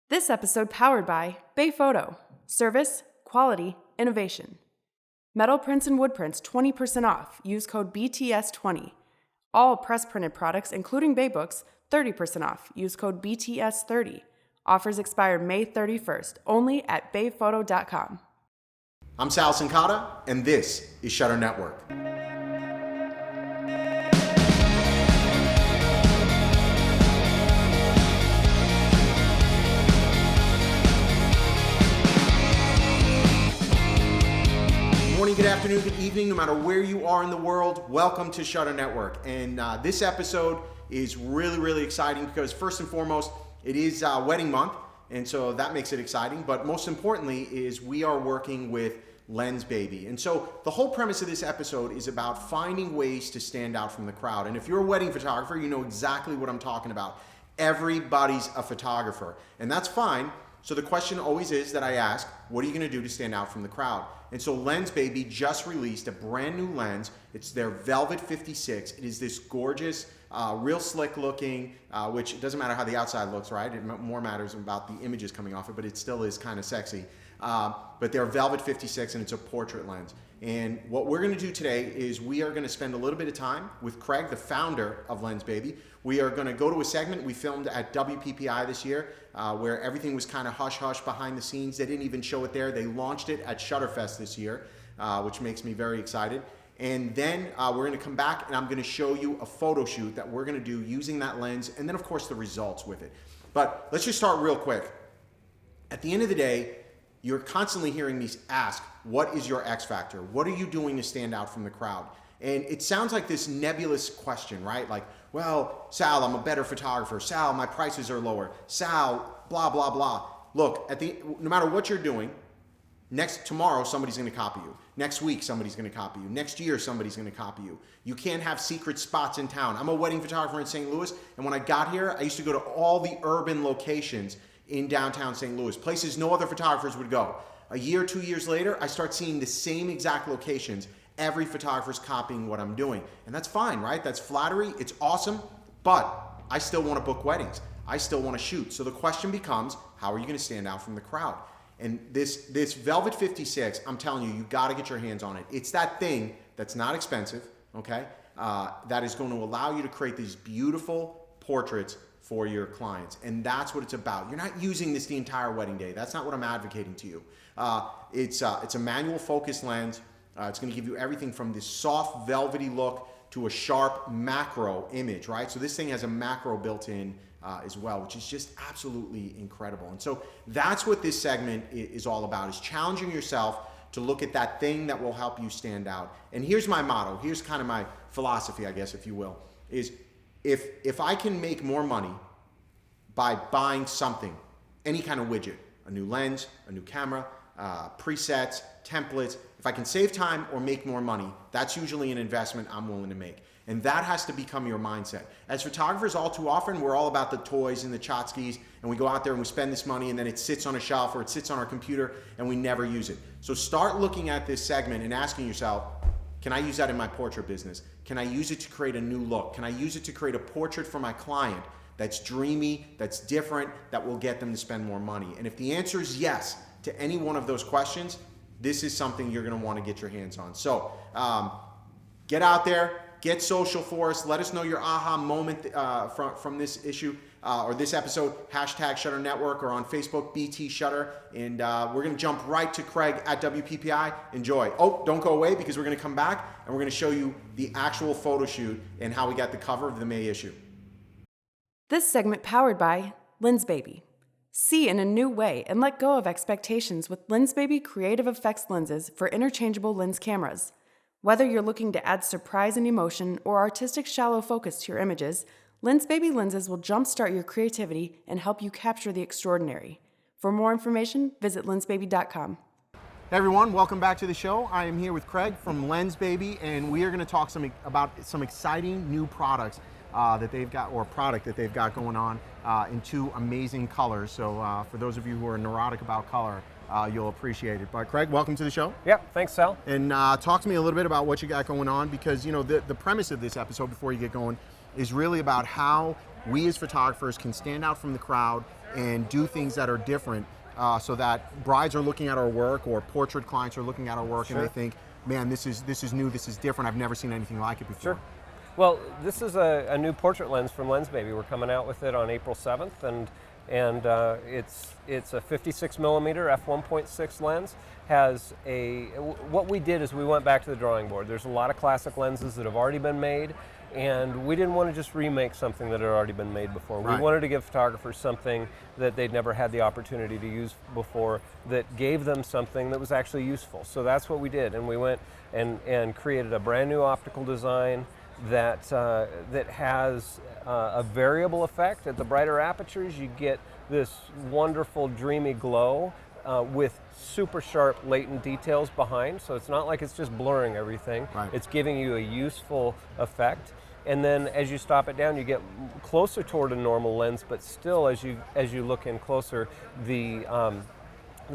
This episode powered by Bay Photo. Service, quality, innovation. Metal prints and wood prints 20% off. Use code BTS20. All press printed products, including Bay Books, 30% off. Use code BTS30. Offers expire May 31st, only at bayphoto.com. I'm Sal Sincata, and this is Shutter Network. Morning, good afternoon, good evening, no matter where you are in the world, welcome to Shutter Network. And this episode is really exciting because first and foremost, it is wedding month, and so that makes it exciting. But most importantly is we are working with Lensbaby. And so the whole premise of this episode is about finding ways to stand out from the crowd. And if you're a wedding photographer, you know exactly what I'm talking about. Everybody's a photographer, and that's fine. So the question always is that I ask, what are you going to do to stand out from the crowd? And so Lensbaby just released a brand new lens. It's their Velvet 56. It is this gorgeous, real slick looking, which it doesn't matter how the outside looks, right? It more matters about the images coming off it, but it still is kind of sexy. But they're Velvet 56 and it's a portrait lens. And what we're going to do today is we are going to spend a little bit of time with Craig, the founder of Lensbaby. We are going to go to a segment we filmed at WPPI this year where everything was kind of hush-hush behind the scenes. They didn't even show it there. They launched it at Shutterfest this year, which makes me very excited. And then we're going to come back and I'm going to show you a photo shoot that we're going to do using that lens and then, of course, the results with it. But let's just start real quick. At the end of the day, you're constantly hearing me ask, what is your X factor? What are you doing to stand out from the crowd? And it sounds like this nebulous question, right? Like, well, Sal, I'm a better photographer. Sal, my prices are lower. Sal, blah, blah, blah. Look, no matter what you're doing, tomorrow somebody's going to copy you. Next week somebody's going to copy you. Next year somebody's going to copy you. You can't have secret spots in town. I'm a wedding photographer in St. Louis, and when I got here, I used to go to all the urban locations in downtown St. Louis, places no other photographers would go. A year, 2 years later, I start seeing the same exact locations. Every photographer's copying what I'm doing. And that's fine, right? That's flattery, it's awesome, but I still want to book weddings. I still want to shoot. So the question becomes, how are you going to stand out from the crowd? And this Velvet 56, I'm telling you, you got to get your hands on it. It's that thing that's not expensive, okay? That is going to allow you to create these beautiful portraits for your clients. And that's what it's about. You're not using this the entire wedding day. That's not what I'm advocating to you. It's a manual focus lens. It's going to give you everything from this soft velvety look to a sharp macro image, right? So this thing has a macro built in as well, which is just absolutely incredible. And so that's what this segment is all about, is challenging yourself to look at that thing that will help you stand out. And here's my motto. Here's kind of my philosophy, I guess, if you will, is if I can make more money by buying something, any kind of widget, a new lens, a new camera, presets, templates, if I can save time or make more money, that's usually an investment I'm willing to make. And that has to become your mindset. As photographers, all too often, we're all about the toys and the tchotchkes, and we go out there and we spend this money and then it sits on a shelf or it sits on our computer and we never use it. So start looking at this segment and asking yourself, can I use that in my portrait business? Can I use it to create a new look? Can I use it to create a portrait for my client that's dreamy, that's different, that will get them to spend more money? And if the answer is yes to any one of those questions, this is something you're going to want to get your hands on. So get out there, get social for us. Let us know your aha moment from this issue or this episode, hashtag Shutter Network, or on Facebook, BT Shutter. And we're going to jump right to Craig at WPPI. Enjoy. Oh, don't go away, because we're going to come back and we're going to show you the actual photo shoot and how we got the cover of the May issue. This segment powered by Lensbaby. See in a new way and let go of expectations with Lensbaby Creative Effects lenses for interchangeable lens cameras. Whether you're looking to add surprise and emotion or artistic shallow focus to your images, Lensbaby lenses will jumpstart your creativity and help you capture the extraordinary. For more information, visit lensbaby.com. Hey everyone, welcome back to the show. I am here with Craig from Lensbaby, and we are going to talk about some exciting new products that they've got, or product that they've got going on in two amazing colors. So for those of you who are neurotic about color, you'll appreciate it. But Craig, welcome to the show. Yep, thanks, Sal. And talk to me a little bit about what you got going on, because you know the premise of this episode, before you get going, is really about how we as photographers can stand out from the crowd and do things that are different, so that brides are looking at our work or portrait clients are looking at our work and they think, man, this is new, this is different, I've never seen anything like it before. Sure. Well, this is a new portrait lens from Lensbaby. We're coming out with it on April 7th, and it's a 56 millimeter f1.6 lens. What we did is we went back to the drawing board. There's a lot of classic lenses that have already been made, and we didn't want to just remake something that had already been made before. Right. We wanted to give photographers something that they'd never had the opportunity to use before, that gave them something that was actually useful. So that's what we did, and we went and created a brand new optical design that has a variable effect. At the brighter apertures, you get this wonderful dreamy glow with super sharp latent details behind, so it's not like it's just blurring everything. Right. It's giving you a useful effect. And then as you stop it down, you get closer toward a normal lens, but still as you look in closer, the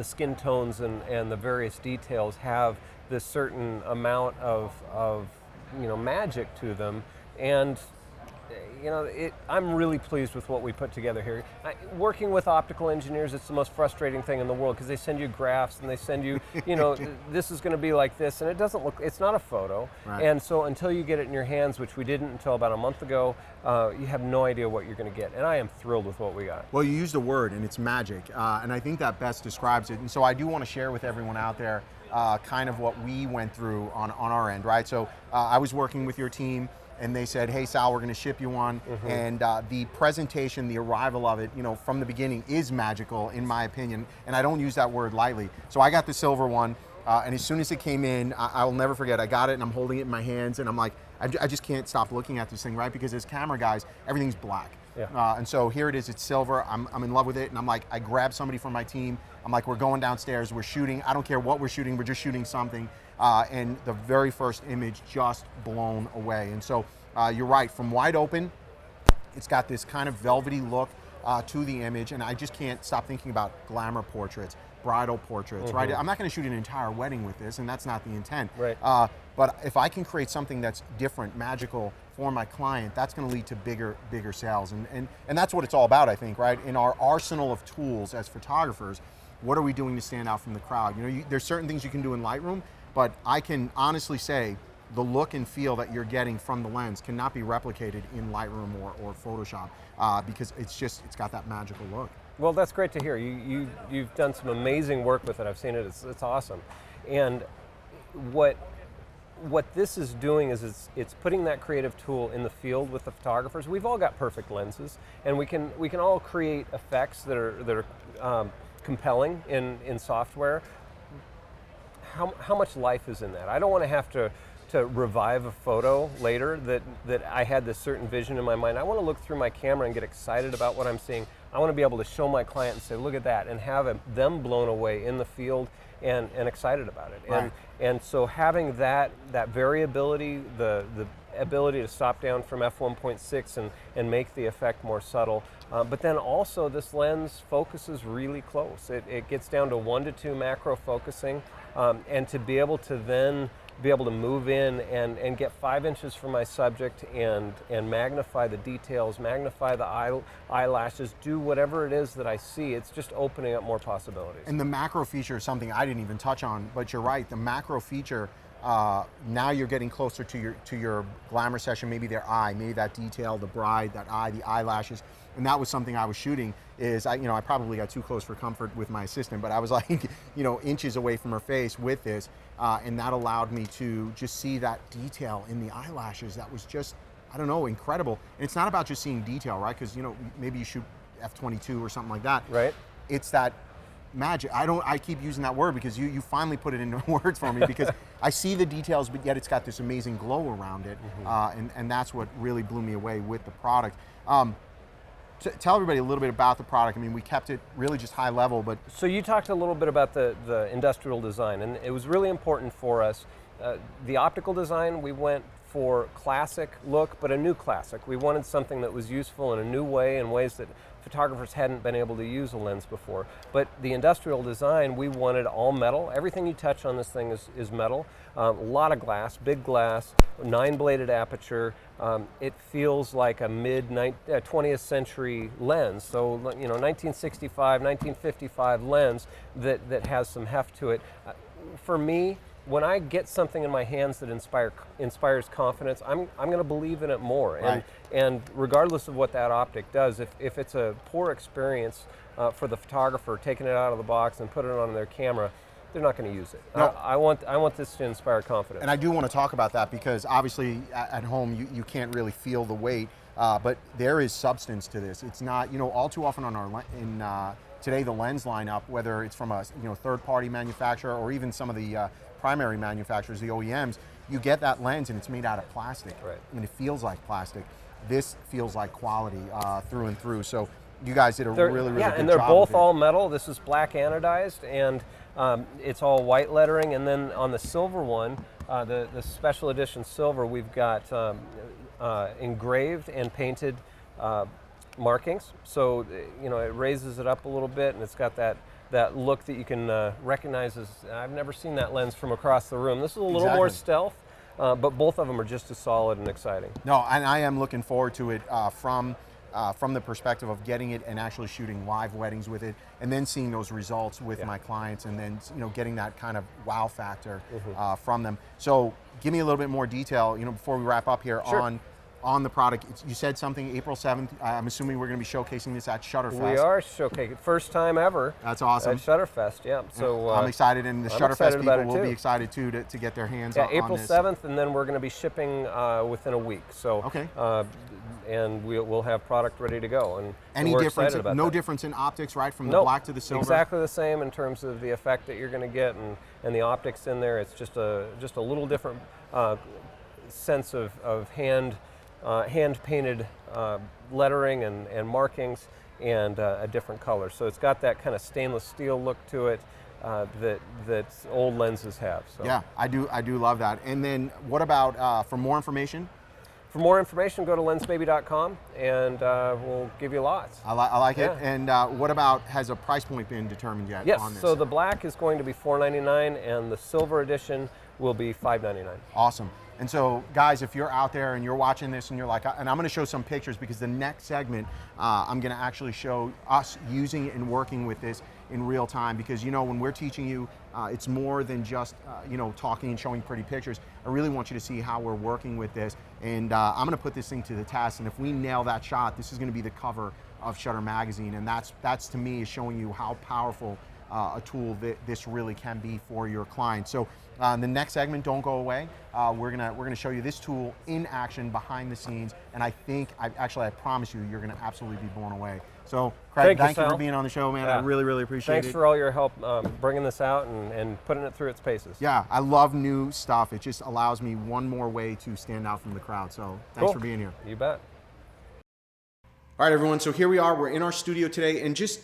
skin tones and the various details have this certain amount of magic to them, and I'm really pleased with what we put together here. Working with optical engineers, it's the most frustrating thing in the world, because they send you graphs and they send you, this is going to be like this, and it doesn't look, it's not a photo. Right. And so until you get it in your hands, which we didn't until about a month ago, you have no idea what you're going to get. And I am thrilled with what we got. Well, you used a word, and it's magic, and I think that best describes it. And so I do want to share with everyone out there kind of what we went through on our end, right? So I was working with your team, and they said, hey Sal, we're going to ship you one. Mm-hmm. And the presentation, the arrival of it, from the beginning is magical, in my opinion, and I don't use that word lightly. So I got the silver one, and as soon as it came in, I'll never forget, I got it and I'm holding it in my hands, and I'm like, I just can't stop looking at this thing, right? Because as camera guys, everything's black. Yeah. And so here it is, it's silver, I'm in love with it, and I'm like, I grabbed somebody from my team, I'm like, we're going downstairs, we're shooting, I don't care what we're shooting, we're just shooting something, and the very first image just blown away. And so you're right, from wide open, it's got this kind of velvety look to the image, and I just can't stop thinking about glamour portraits, bridal portraits, Mm-hmm. right? I'm not going to shoot an entire wedding with this, and that's not the intent. Right. But if I can create something that's different, magical for my client, that's going to lead to bigger sales, and that's what it's all about, I think, right? In our arsenal of tools as photographers, what are we doing to stand out from the crowd? There's certain things you can do in Lightroom, but I can honestly say the look and feel that you're getting from the lens cannot be replicated in Lightroom or Photoshop, because it's got that magical look. Well, that's great to hear. You've done some amazing work with it. I've seen it. It's awesome. And what this is doing is it's putting that creative tool in the field with the photographers. We've all got perfect lenses, and we can all create effects that are compelling in software. How much life is in that? I don't want to have to revive a photo later that I had this certain vision in my mind. I want to look through my camera and get excited about what I'm seeing. I want to be able to show my client and say, look at that, and have them blown away in the field and excited about it. Right. And so having that variability, the ability to stop down from f1.6 and make the effect more subtle, but then also this lens focuses really close. It gets down to 1 to 2 macro focusing, and to be able to then be able to move in and get 5 inches from my subject and magnify the details, magnify the eyelashes, do whatever it is that I see. It's just opening up more possibilities. And the macro feature is something I didn't even touch on, but you're right, the macro feature, now you're getting closer to your glamour session, maybe their eye, maybe that detail, the bride, that eye, the eyelashes. And that was something I was shooting, is I probably got too close for comfort with my assistant, but I was like, inches away from her face with this, and that allowed me to just see that detail in the eyelashes. That was just, I don't know, incredible. And it's not about just seeing detail, right? Because, maybe you shoot f/22 or something like that. Right. It's that magic. I keep using that word because you finally put it into words for me, because I see the details, but yet it's got this amazing glow around it. Mm-hmm. And that's what really blew me away with the product. Tell everybody a little bit about the product. I mean, we kept it really just high level, but... So you talked a little bit about the industrial design, and it was really important for us. The optical design, we went for classic look, but a new classic. We wanted something that was useful in a new way, in ways that photographers hadn't been able to use a lens before. But the industrial design, we wanted all metal. Everything you touch on this thing is metal. A lot of glass, big glass, 9-bladed aperture. It feels like a mid-20th century lens. So, 1965, 1955 lens that has some heft to it. For me, when I get something in my hands that inspires confidence, I'm going to believe in it more. Right. And regardless of what that optic does, if it's a poor experience for the photographer taking it out of the box and putting it on their camera, they're not going to use it. No. I want this to inspire confidence. And I do want to talk about that because obviously at home you can't really feel the weight, but there is substance to this. It's not, all too often on our today the lens lineup, whether it's from a third-party manufacturer or even some of the primary manufacturers, the OEMs, you get that lens and it's made out of plastic. Right. I mean, it feels like plastic. This feels like quality through and through. So you guys did a really good job. Yeah, and they're both with it. all metal. This is black anodized, and it's all white lettering. And then on the silver one, the special edition silver, we've got engraved and painted markings. So it raises it up a little bit, and it's got that look that you can recognize as, I've never seen that lens from across the room. This is a little more stealth, but both of them are just as solid and exciting. No, and I am looking forward to it from the perspective of getting it and actually shooting live weddings with it, and then seeing those results with my clients, and then getting that kind of wow factor from them. So give me a little bit more detail, before we wrap up here. Sure. On the product. You said something April 7th. I'm assuming we're going to be showcasing this at Shutterfest. We are showcasing, first time ever. That's awesome. At Shutterfest, yeah. So I'm excited, and the Shutterfest people will be excited too to get their hands on this. April 7th, and then we're going to be shipping within a week. So okay. And we'll have product ready to go. And any we're difference? excited about no that. difference in optics, right? From the black to the silver. Exactly the same in terms of the effect that you're going to get, and the optics in there. It's just a little different sense of hand-painted lettering and markings, and a different color. So it's got that kind of stainless steel look to it that old lenses have. So. Yeah, I do love that. And then what about for more information? For more information, go to lensbaby.com, and we'll give you lots. I like it. And what about, has a price point been determined yet on this? Yes, so the black is going to be $4.99, and the silver edition will be $5.99. Awesome. And so, guys, if you're out there and you're watching this and you're like, and I'm going to show some pictures, because the next segment, I'm going to actually show us using and working with this in real time, because when we're teaching you, it's more than just talking and showing pretty pictures. I really want you to see how we're working with this, and I'm going to put this thing to the test. And if we nail that shot, this is going to be the cover of Shutter Magazine, and that's to me is showing you how powerful a tool that this really can be for your clients. So in the next segment, don't go away. We're gonna show you this tool in action behind the scenes, and I promise you, you're gonna absolutely be blown away. So Craig, thank you for being on the show, man. Yeah. I really appreciate it. Thanks for all your help bringing this out and putting it through its paces. Yeah, I love new stuff. It just allows me one more way to stand out from the crowd. So thanks for being here. You bet. All right, everyone. So here we are. We're in our studio today, and just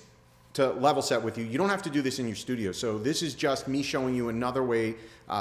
to level set with you, you don't have to do this in your studio. So this is just me showing you another way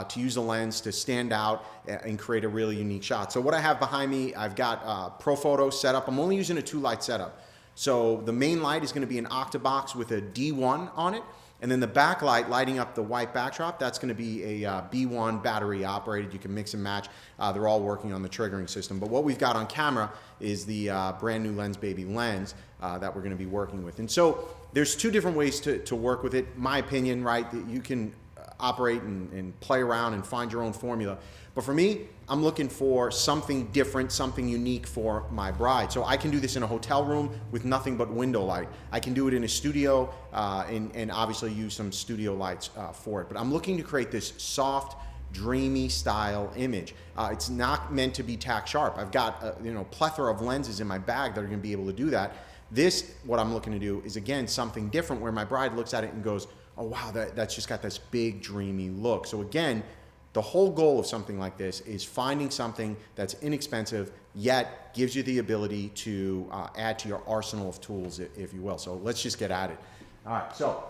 to use a lens to stand out and create a really unique shot. So what I have behind me, I've got ProPhoto set up. I'm only using a 2-light setup. So the main light is going to be an Octabox with a D1 on it. And then the backlight lighting up the white backdrop, that's going to be a B1 battery operated. You can mix and match. They're all working on the triggering system. But what we've got on camera is the brand new Lensbaby lens that we're going to be working with. And so there's two different ways to work with it. My opinion, right, that you can operate and play around and find your own formula. But for me, I'm looking for something different, something unique for my bride. So I can do this in a hotel room with nothing but window light. I can do it in a studio and obviously use some studio lights for it. But I'm looking to create this soft, dreamy style image. It's not meant to be tack sharp. I've got a plethora of lenses in my bag that are going to be able to do that. This, what I'm looking to do, is again something different where my bride looks at it and goes, oh wow, that's just got this big dreamy look. So again, the whole goal of something like this is finding something that's inexpensive yet gives you the ability to add to your arsenal of tools, if you will. So let's just get at it. All right, so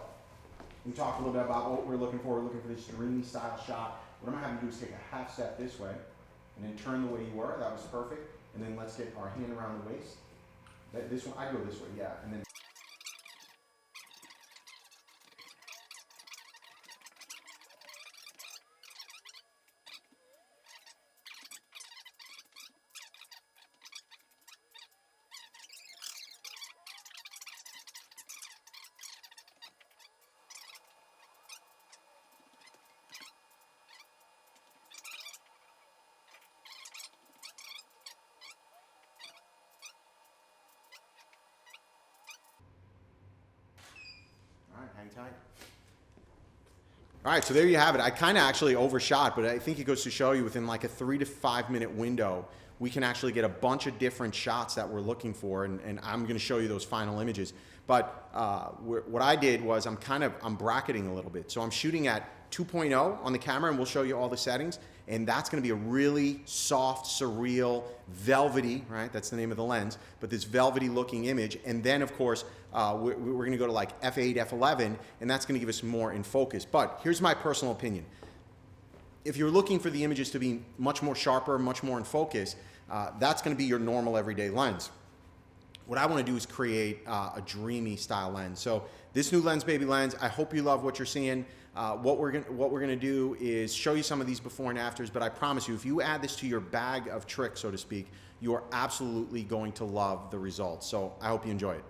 we talked a little bit about what we're looking for. We're looking for this dreamy style shot. What I'm going to have to do is take a half step this way, and then turn the way you were. That was perfect. And then let's get our hand around the waist. This one, I go this way, yeah. And then all right, hang tight. All right, so there you have it. I kind of actually overshot, but I think it goes to show you within like a 3 to 5 minute window, we can actually get a bunch of different shots that we're looking for, and I'm going to show you those final images. But what I did was I'm bracketing a little bit. So I'm shooting at 2.0 on the camera, and we'll show you all the settings. And that's going to be a really soft, surreal, velvety, right? That's the name of the lens, but this velvety looking image. And then, of course, we're going to go to like f8, f11, and that's going to give us more in focus. But here's my personal opinion. If you're looking for the images to be much more sharper, much more in focus, that's going to be your normal everyday lens. What I want to do is create a dreamy style lens. So this new Lensbaby lens, I hope you love what you're seeing. What we're gonna do is show you some of these before and afters, but I promise you, if you add this to your bag of tricks, so to speak, you are absolutely going to love the results. So I hope you enjoy it.